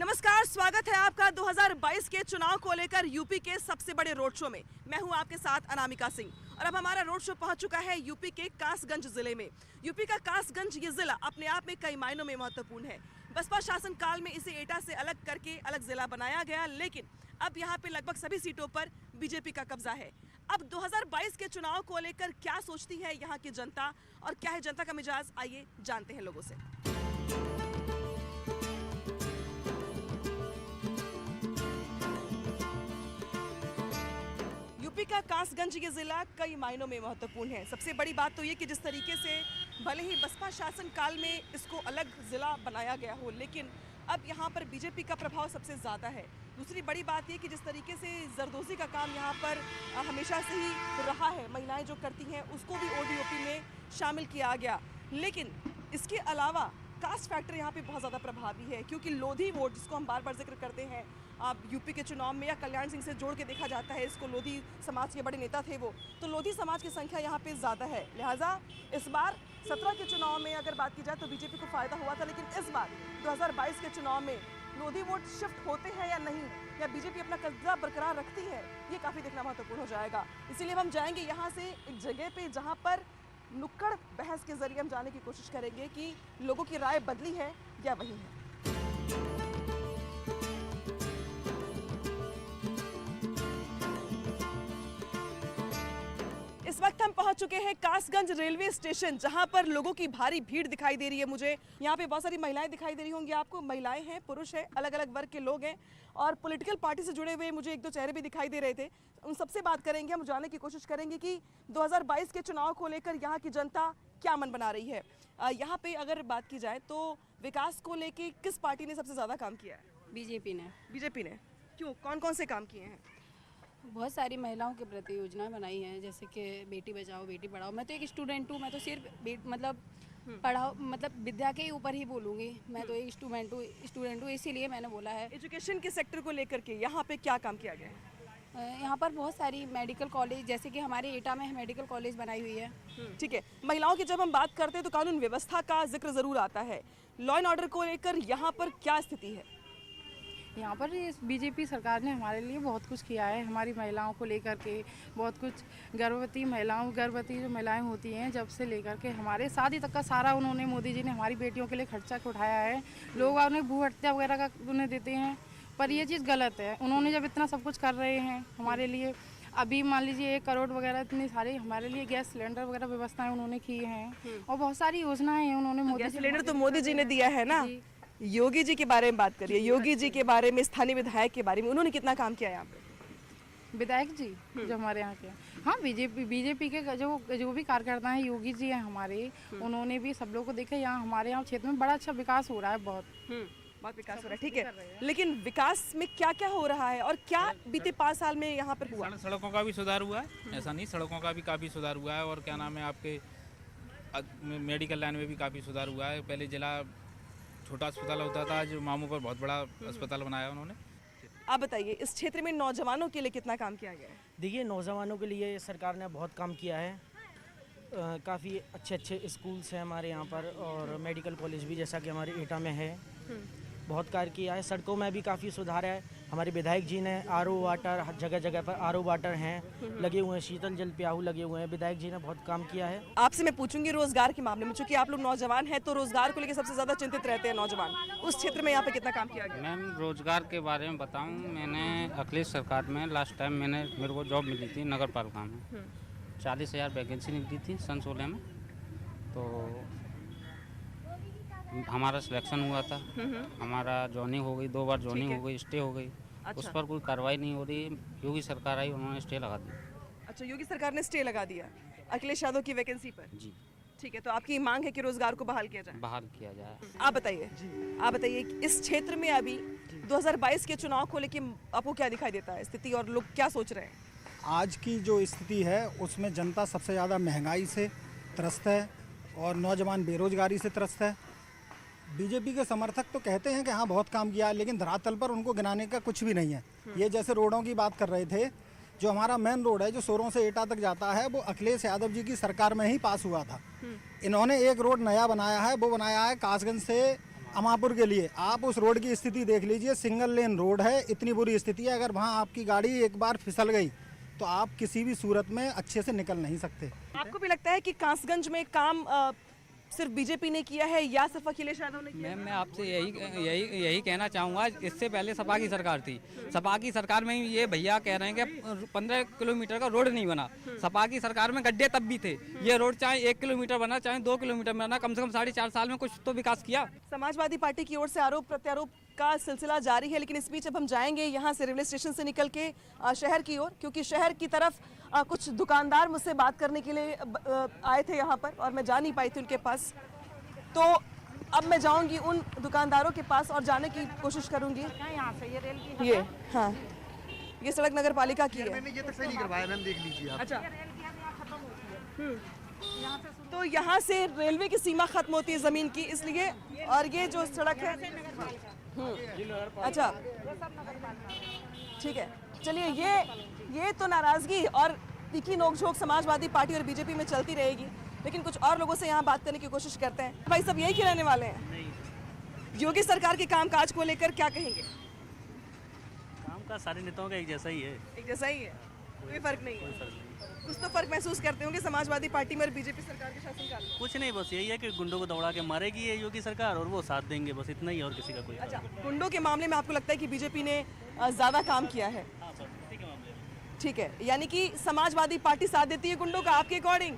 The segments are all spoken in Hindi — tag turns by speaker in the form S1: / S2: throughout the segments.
S1: नमस्कार, स्वागत है आपका 2022 के चुनाव को लेकर यूपी के सबसे बड़े रोड शो में। मैं हूं आपके साथ अनामिका सिंह और अब हमारा रोड शो पहुंच चुका है यूपी के कासगंज जिले में। यूपी का कासगंज ये जिला अपने आप में कई मायनों में महत्वपूर्ण है। बसपा शासन काल में इसे एटा से अलग करके अलग जिला बनाया गया, लेकिन अब यहाँ पे लगभग सभी सीटों पर बीजेपी का कब्जा है। अब 2022 के चुनाव को लेकर क्या सोचती है यहाँ की जनता और क्या है जनता का मिजाज, आइए जानते हैं लोगों से। यूपी का कासगंज ये जिला कई मायनों में महत्वपूर्ण है। सबसे बड़ी बात तो ये कि जिस तरीके से भले ही बसपा शासन काल में इसको अलग जिला बनाया गया हो, लेकिन अब यहाँ पर बीजेपी का प्रभाव सबसे ज़्यादा है। दूसरी बड़ी बात ये कि जिस तरीके से जरदोजी का काम यहाँ पर हमेशा से ही रहा है, महिलाएं जो करती हैं उसको भी ओडीओपी में शामिल किया गया। लेकिन इसके अलावा कास्ट फैक्टर यहाँ पे बहुत ज़्यादा प्रभावी है, क्योंकि लोधी वोट जिसको हम बार बार जिक्र करते हैं, आप यूपी के चुनाव में या कल्याण सिंह से जोड़ के देखा जाता है इसको, लोधी समाज के बड़े नेता थे वो, तो लोधी समाज की संख्या यहाँ पे ज़्यादा है। लिहाजा इस बार 17 के चुनाव में अगर बात की जाए तो बीजेपी को फ़ायदा हुआ था, लेकिन इस बार 2022 के चुनाव में लोधी वोट शिफ्ट होते हैं या नहीं, या बीजेपी अपना कब्जा बरकरार रखती है, ये काफ़ी देखना महत्वपूर्ण हो जाएगा। इसीलिए हम जाएंगे यहाँ से एक जगह पे जहाँ पर नुक्कड़ बहस के जरिए हम जानने की कोशिश करेंगे कि लोगों की राय बदली है या वही है। इस वक्त हम पहुंच चुके हैं कासगंज रेलवे स्टेशन, जहां पर लोगों की भारी भीड़ दिखाई दे रही है। मुझे यहाँ पे बहुत सारी महिलाएं दिखाई दे रही होंगी आपको। महिलाएं हैं, पुरुष हैं, अलग अलग वर्ग के लोग हैं और पॉलिटिकल पार्टी से जुड़े हुए मुझे एक दो चेहरे भी दिखाई दे रहे थे। उन सबसे बात करेंगे, हम जानने की कोशिश करेंगे कि 2022 के चुनाव को लेकर यहाँ की जनता क्या मन बना रही है। यहाँ पे अगर बात की जाए तो विकास को लेके किस पार्टी ने सबसे ज़्यादा काम किया है?
S2: बीजेपी ने।
S1: क्यों, कौन कौन से काम किए हैं?
S2: बहुत सारी महिलाओं के प्रति योजनाएं बनाई हैं, जैसे कि बेटी बचाओ बेटी पढ़ाओ। मैं तो एक स्टूडेंट हूँ, मैं तो सिर्फ पढ़ाओ विद्या के ऊपर ही बोलूँगी। मैं तो एक स्टूडेंट हूँ, इसीलिए मैंने बोला है।
S1: एजुकेशन के सेक्टर को लेकर के यहाँ पे क्या काम किया गया है?
S2: यहाँ पर बहुत सारी मेडिकल कॉलेज, जैसे कि हमारे एटा में मेडिकल कॉलेज बनाई हुई है।
S1: ठीक है, महिलाओं की जब हम बात करते हैं तो कानून व्यवस्था का जिक्र ज़रूर आता है। लॉ एंड ऑर्डर को लेकर यहाँ पर क्या स्थिति है?
S3: यहाँ पर बीजेपी सरकार ने हमारे लिए बहुत कुछ किया है, हमारी महिलाओं को लेकर के बहुत कुछ। गर्भवती जो महिलाएं होती हैं, जब से लेकर के हमारे शादी तक का सारा उन्होंने, मोदी जी ने हमारी बेटियों के लिए खर्चा उठाया है। लोग उन्हें भू हत्या वगैरह का उन्हें देते हैं, पर ये चीज़ गलत है। उन्होंने जब इतना सब कुछ कर रहे हैं हमारे लिए, अभी मान लीजिए 1 करोड़ वगैरह इतनी सारी हमारे लिए गैस सिलेंडर वगैरह व्यवस्थाएं उन्होंने की हैं और बहुत सारी योजनाएं हैं उन्होंने। मोदी
S1: सिलेंडर तो मोदी जी ने दिया है ना। योगी जी के बारे में बात करिए, योगी जी के बारे में, स्थानीय विधायक के बारे में, उन्होंने कितना काम किया यहाँ पे?
S3: विधायक जी जो हमारे यहाँ के, हाँ, बीजेपी के जो भी कार्यकर्ता हैं, योगी जी हैं हमारे, उन्होंने भी सब लोगों को देखा। यहाँ हमारे यहाँ क्षेत्र में बड़ा अच्छा विकास हो रहा है, बहुत विकास हो रहा है।
S1: ठीक है, लेकिन विकास में क्या क्या हो रहा है और क्या बीते 5 साल में यहाँ पर हुआ?
S4: सड़कों का भी सुधार हुआ है, ऐसा नहीं, सड़कों का भी काफ़ी सुधार हुआ है। और क्या नाम है, आपके मेडिकल लाइन में भी काफ़ी सुधार हुआ है। पहले जिला छोटा अस्पताल होता था, जो मामू पर बहुत बड़ा अस्पताल बनाया उन्होंने।
S1: आप बताइए, इस क्षेत्र में नौजवानों के लिए कितना काम किया गया है?
S5: देखिए, नौजवानों के लिए सरकार ने बहुत काम किया है। काफ़ी अच्छे स्कूल्स हैं हमारे यहाँ पर और मेडिकल कॉलेज भी, जैसा कि हमारे एटा में है, बहुत कार्य किया है। सड़कों में भी काफ़ी सुधार है। हमारे विधायक जी ने आरओ वाटर, जगह जगह पर आरओ वाटर हैं लगे हुए हैं, शीतल जल प्याऊ लगे हुए हैं। विधायक जी ने बहुत काम किया है।
S1: आपसे मैं पूछूंगी रोजगार के मामले में, चूंकि आप लोग नौजवान हैं तो रोजगार को लेकर सबसे ज्यादा चिंतित रहते हैं नौजवान। उस क्षेत्र में यहाँ पे कितना काम किया गया?
S4: मैम, रोजगार के बारे में बताऊं, मैंने अखिलेश सरकार में लास्ट टाइम मेरे को जॉब मिली थी नगर पालिका में। 40,000 वैकेंसी निकली थी सन 16 में, तो हमारा सिलेक्शन हुआ था। हमारा जॉइनिंग हो गई, 2 बार जॉइनिंग हो गई, स्टे हो गई। अच्छा। उस पर कोई कार्रवाई नहीं हो रही। योगी सरकार आई, उन्होंने स्टे लगा दिया। अच्छा, योगी सरकार ने स्टे लगा दिया अखिलेश यादव की वैकेंसी पर? जी। ठीक है, तो आपकी मांग है कि रोजगार को बहाल किया जाए? बहाल किया जाए।
S1: आप बताइए इस क्षेत्र में अभी 2022 के चुनाव को लेकर आपको क्या दिखाई देता है स्थिति, और लोग क्या सोच रहे हैं?
S6: आज की जो स्थिति है उसमें जनता सबसे ज़्यादा महंगाई से त्रस्त है और नौजवान बेरोजगारी से त्रस्त है। बीजेपी के समर्थक तो कहते हैं कि हाँ बहुत काम किया है, लेकिन धरातल पर उनको गिनाने का कुछ भी नहीं है। ये जैसे रोडों की बात कर रहे थे, जो हमारा मेन रोड है जो सोरों से एटा तक जाता है, वो अखिलेश यादव जी की सरकार में ही पास हुआ था। इन्होंने एक रोड नया बनाया है, वो बनाया है कासगंज से अमापुर के लिए, आप उस रोड की स्थिति देख लीजिए, सिंगल लेन रोड है, इतनी बुरी स्थिति है, अगर वहाँ आपकी गाड़ी एक बार फिसल गई तो आप किसी भी सूरत में अच्छे से निकल नहीं सकते।
S1: आपको भी लगता है कि कासगंज में काम सिर्फ बीजेपी ने किया है या सिर्फ अखिलेश यादव ने किया?
S7: मैम मैं आपसे यही कहना चाहूँगा, इससे पहले सपा की सरकार थी, सपा की सरकार में ये भैया कह रहे हैं कि 15 किलोमीटर का रोड नहीं बना, सपा की सरकार में गड्ढे तब भी थे, ये रोड चाहे 1 किलोमीटर बना चाहे 2 किलोमीटर बना, कम से कम 4.5 साल में कुछ तो विकास किया।
S1: समाजवादी पार्टी की ओर से आरोप प्रत्यारोप का सिलसिला जारी है, लेकिन इस बीच अब हम जाएंगे यहाँ से रेलवे स्टेशन से निकल के शहर की ओर, क्योंकि शहर की तरफ कुछ दुकानदार मुझसे बात करने के लिए आए थे यहाँ पर और मैं जा नहीं पाई थी उनके पास, तो अब मैं जाऊंगी उन दुकानदारों के पास और जाने की कोशिश करूंगी।
S3: यहाँ से ये रेल की
S1: ये हाँ, ये सड़क नगर पालिका की है।
S8: मैंने ये तक सही नहीं करवाया मैम, देख लीजिए आप।
S1: अच्छा, तो यहाँ से रेलवे की सीमा खत्म होती है जमीन की, इसलिए, और ये जो सड़क है अच्छा ठीक है, चलिए ये तो नाराजगी और तीखी नोकझोंक समाजवादी पार्टी और बीजेपी में चलती रहेगी, लेकिन कुछ और लोगों से यहाँ बात करने की कोशिश करते हैं। भाई सब यही के रहने वाले हैं, योगी सरकार के कामकाज को लेकर क्या कहेंगे?
S9: काम का सारे नेताओं का एक जैसा ही है,
S1: एक जैसा ही है, कोई फर्क नहीं है। कुछ तो फर्क महसूस करते होंगे समाजवादी पार्टी में और बीजेपी सरकार के शासनकाल में?
S9: कुछ नहीं, बस यही है कि गुंडों को दौड़ा के मारेगी ये योगी सरकार और वो साथ देंगे, बस इतना ही, और किसी का कोई।
S1: अच्छा, गुंडों के मामले में आपको लगता है कि बीजेपी ने ज्यादा काम किया है? ठीक है, यानी कि समाजवादी पार्टी साथ देती है गुंडों का आपके अकॉर्डिंग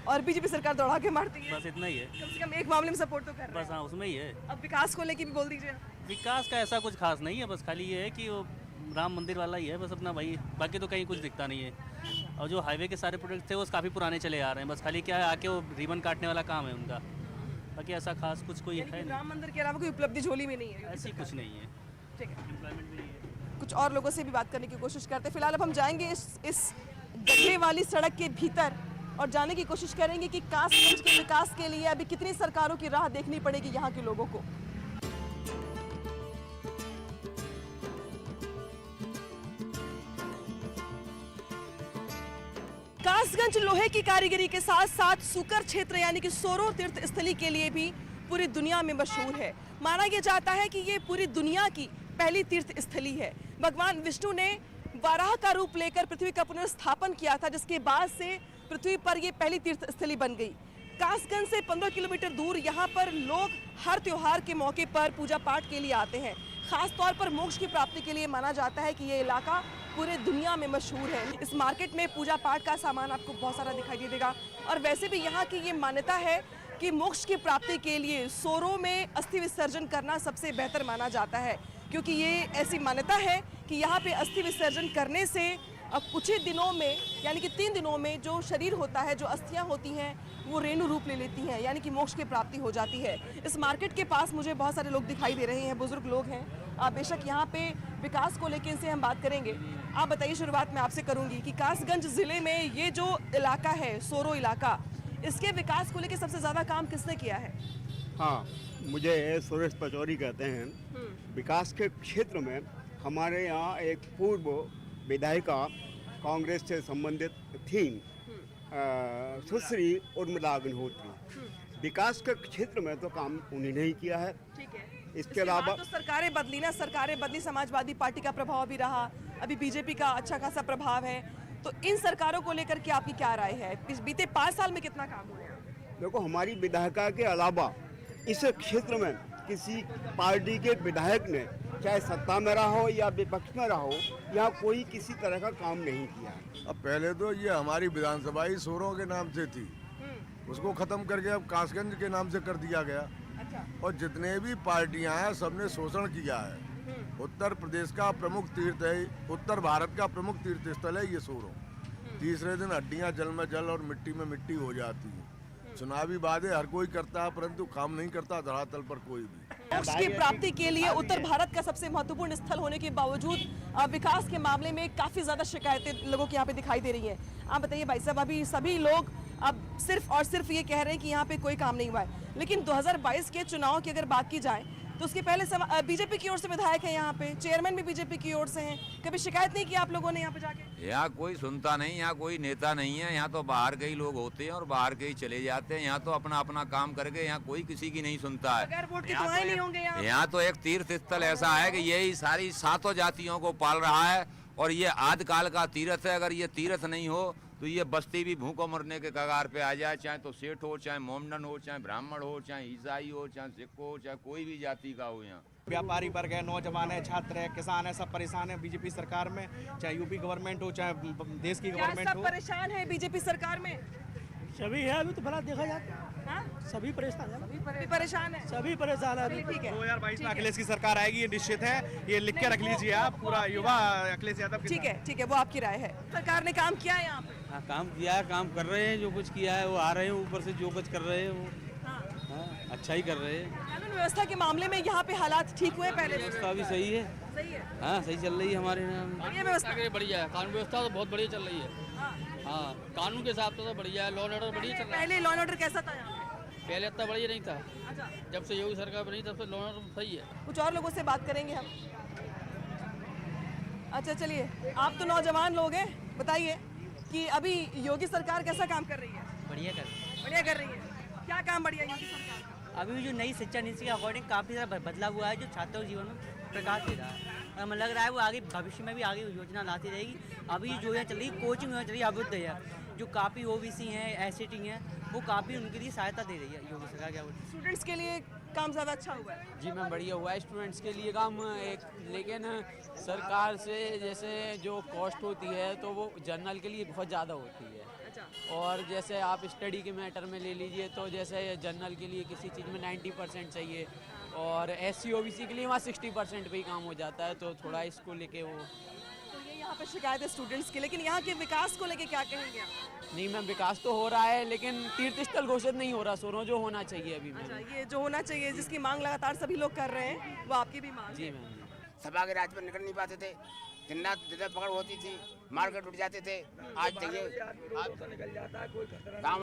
S1: और बीजेपी सरकार दौड़ा के मारती है,
S9: बस इतना ही है।
S1: कम से कम एक मामले में सपोर्ट तो कर रहे
S9: बस हाँ, उसमें ही है।
S1: हैं। अब विकास को लेके भी बोल दीजिए।
S9: विकास का ऐसा कुछ खास नहीं है, बस खाली ये है कि वो राम मंदिर वाला ही है बस अपना भाई, बाकी तो कहीं कुछ दिखता नहीं है। और जो हाईवे के सारे प्रोजेक्ट थे वो काफ़ी पुराने चले आ रहे हैं, बस खाली क्या है आके वो रिबन काटने वाला काम है उनका, बाकी ऐसा खास कुछ कोई है नहीं।
S1: राम मंदिर के अलावा कोई उपलब्धि झोली में नहीं है?
S9: ऐसी कुछ नहीं है।
S1: ठीक है,
S9: एम्प्लॉयमेंट भी नहीं है।
S1: कुछ और लोगों से भी बात करने की कोशिश करते हैं। फिलहाल अब हम जाएंगे इस गड्ढे वाली सड़क के भीतर और जाने की कोशिश करेंगे कि कासगंज के विकास के लिए अभी कितनी सरकारों की राह देखनी पड़ेगी यहाँ के लोगों को। कासगंज लोहे की कारीगरी के साथ साथ सुकर क्षेत्र यानी कि सोरो तीर्थ स्थली के लिए भी पूरी दुनिया में मशहूर है। माना यह जाता है कि ये पूरी दुनिया की पहली तीर्थ स्थली है। भगवान विष्णु ने वाराह का रूप लेकर पृथ्वी का पुनर्स्थापन किया था, जिसके बाद से पृथ्वी पर यह पहली तीर्थ स्थली बन गई। कासगंज से 15 किलोमीटर दूर यहाँ पर लोग हर त्योहार के मौके पर पूजा पाठ के लिए आते हैं। खास तौर पर मोक्ष की प्राप्ति के लिए माना जाता है कि ये इलाका पूरे दुनिया में मशहूर है। इस मार्केट में पूजा पाठ का सामान आपको बहुत सारा दिखाई दे देगा और वैसे भी यहाँ की ये मान्यता है कि मोक्ष की प्राप्ति के लिए सोरो में अस्थि विसर्जन करना सबसे बेहतर माना जाता है, क्योंकि ये ऐसी मान्यता है कि यहाँ पे अस्थि विसर्जन करने से कुछ ही दिनों में यानी कि 3 दिनों में जो शरीर होता है, जो अस्थियां होती हैं, वो रेणु रूप ले लेती हैं, यानी कि मोक्ष की प्राप्ति हो जाती है। इस मार्केट के पास मुझे बहुत सारे लोग दिखाई दे रहे हैं, बुजुर्ग लोग हैं। बेशक यहाँ पे विकास को लेकर इनसे हम बात करेंगे। आप बताइए, शुरुआत मैं आपसे करूँगी कि कासगंज ज़िले में ये जो इलाका है, सोरो इलाका, इसके विकास को लेकर सबसे ज़्यादा काम किसने किया है?
S10: हाँ, मुझे सुरेश पचौरी कहते हैं। विकास के क्षेत्र में हमारे यहाँ एक पूर्व विधायिका कांग्रेस से संबंधित थी, सुश्री उर्मिला अग्निहोत्री। विकास के क्षेत्र में तो काम उन्हीं ने ही किया है।
S1: ठीक है,
S10: इसके अलावा
S1: तो सरकारें बदली ना, सरकारें बदली, समाजवादी पार्टी का प्रभाव भी रहा, अभी बीजेपी का अच्छा खासा प्रभाव है, तो इन सरकारों को लेकर के आपकी क्या राय है? बीते 5 साल में कितना काम हुआ?
S10: देखो, हमारी विधायिका के अलावा इस क्षेत्र में किसी पार्टी के विधायक ने, चाहे सत्ता में रहा हो या विपक्ष में रहा हो, यहाँ कोई किसी तरह का काम नहीं किया है।
S11: अब पहले तो ये हमारी विधानसभा ही सोरों के नाम से थी, उसको खत्म करके अब कासगंज के नाम से कर दिया गया।
S1: अच्छा।
S11: और जितने भी पार्टियां हैं सबने शोषण किया है। उत्तर प्रदेश का प्रमुख तीर्थ है, उत्तर भारत का प्रमुख तीर्थ स्थल है ये सोरो। तीसरे दिन हड्डियां जल में जल और मिट्टी में मिट्टी हो जाती है। चुनावी वादे हर कोई करता है, परंतु काम नहीं करता धरातल पर कोई भी।
S1: मोक्ष की प्राप्ति के लिए उत्तर भारत का सबसे महत्वपूर्ण स्थल होने के बावजूद विकास के मामले में काफी ज्यादा शिकायतें लोगों के यहाँ पे दिखाई दे रही हैं। आप बताइए भाई साहब, अभी सभी लोग अब सिर्फ और सिर्फ ये कह रहे हैं कि यहाँ पे कोई काम नहीं हुआ है, लेकिन 2022 के चुनाव की अगर बात की जाए तो उसके पहले बीजेपी की ओर से विधायक है यहाँ पे, चेयरमैन भी बीजेपी की ओर से हैं, कभी शिकायत नहीं की आप लोगों ने यहाँ पे जाके?
S12: यहाँ कोई सुनता नहीं, यहाँ कोई नेता नहीं है, यहाँ तो बाहर के ही लोग होते हैं और बाहर के ही चले जाते हैं। यहाँ तो अपना अपना काम करके यहाँ कोई किसी की नहीं सुनता है।
S1: बगैर वोट के तो आए नहीं होंगे
S12: यहाँ तो एक तीर्थ स्थल ऐसा है कि यही सारी 7 जातियों को पाल रहा है और ये आदिकाल का तीर्थ है। अगर ये तीर्थ नहीं हो तो ये बस्ती भी भूखों मरने के कगार पे आ जाए, चाहे तो सेठ हो, चाहे मोमडन हो, चाहे ब्राह्मण हो, चाहे ईसाई हो, चाहे सिख हो, चाहे कोई भी जाति का हो। यहाँ
S13: व्यापारी वर्ग है, नौजवान है, छात्र है, किसान है, सब परेशान है बीजेपी सरकार में, चाहे यूपी गवर्नमेंट हो, चाहे देश की गवर्नमेंट हो।
S1: सब परेशान है बीजेपी सरकार में?
S5: सभी है, अभी तो भला देखा जाए सभी परेशान है,
S1: सभी परेशान है,
S5: सभी परेशान है।
S1: ठीक है।
S13: 2022 में अखिलेश की सरकार आएगी, ये निश्चित है, ये लिख के रख लीजिए आप, पूरा युवा अखिलेश यादव।
S1: ठीक है, वो आपकी राय है। सरकार ने काम किया है यहाँ पे?
S9: हाँ, काम किया है, काम कर रहे हैं, जो कुछ किया है वो आ रहे हैं, ऊपर से जो कुछ कर रहे हैं वो अच्छा ही कर रहे हैं।
S1: कानून व्यवस्था के मामले में यहाँ पे हालात ठीक हुए पहले?
S9: व्यवस्था भी सही है, हाँ सही चल रही है हमारे यहाँ।
S1: बढ़िया व्यवस्था,
S7: बढ़िया है, कानून व्यवस्था तो बहुत बढ़िया चल रही है। हाँ, कानून के हिसाब से तो बढ़िया है, लॉ एंड ऑर्डर बढ़िया चल रहा है।
S1: पहले लॉ एंड ऑर्डर कैसा था यहाँ पे?
S7: पहले इतना बढ़िया नहीं था, जब से योगी सरकार बनी तब से लॉ एंड ऑर्डर सही है।
S1: कुछ और लोगों से बात करेंगे हम। अच्छा चलिए, आप तो नौजवान लोग हैं, बताइए कि अभी योगी सरकार कैसा काम कर रही है?
S14: बढ़िया
S1: कर रही है। क्या काम बढ़िया योगी सरकार का?
S14: अभी जो नई शिक्षा नीति के अकॉर्डिंग काफ़ी सारा बदलाव हुआ है, जो छात्रों के जीवन में प्रकाश दे रहा है। हमें लग रहा है वो आगे भविष्य में भी आगे योजना लाती रहेगी। अभी जो योजना चल रही है, कोचिंग योजना चल रही है, अभ्युदय है, जो काफ़ी ओबीसी हैं, एससीटी हैं, वो काफ़ी उनके लिए सहायता दे रही है योगी सरकार। क्या बोलते हैं,
S1: स्टूडेंट्स के लिए काम ज़्यादा अच्छा हुआ है?
S7: जी मैम, बढ़िया हुआ है स्टूडेंट्स के लिए काम एक, लेकिन सरकार से जैसे जो कॉस्ट होती है तो वो जनरल के लिए बहुत ज़्यादा होती है। और जैसे आप स्टडी के मैटर में ले लीजिए तो जैसे जनरल के लिए किसी चीज़ में 90% चाहिए और SC OBC के लिए वहाँ 60% पे ही काम हो जाता है, तो थोड़ा इसको लेके वो।
S1: तो ये यहाँ पे शिकायत है स्टूडेंट्स की, लेकिन यहाँ के विकास को लेके क्या कहेंगे आप?
S7: नहीं मैम, विकास तो हो रहा है लेकिन तीर्थ स्थल घोषित नहीं हो रहा सोनो, जो होना चाहिए अभी मैम।
S1: अच्छा, ये जो होना चाहिए, जिसकी मांग लगातार सभी लोग कर रहे हैं, वो आपकी भी मांग?
S7: जी मैम।
S15: सभा के राज पर निकल नहीं पाते थे, दिन रात पकड़ होती थी, मार्केट उठ जाते थे। आज देखिए, निकल जाता है कोई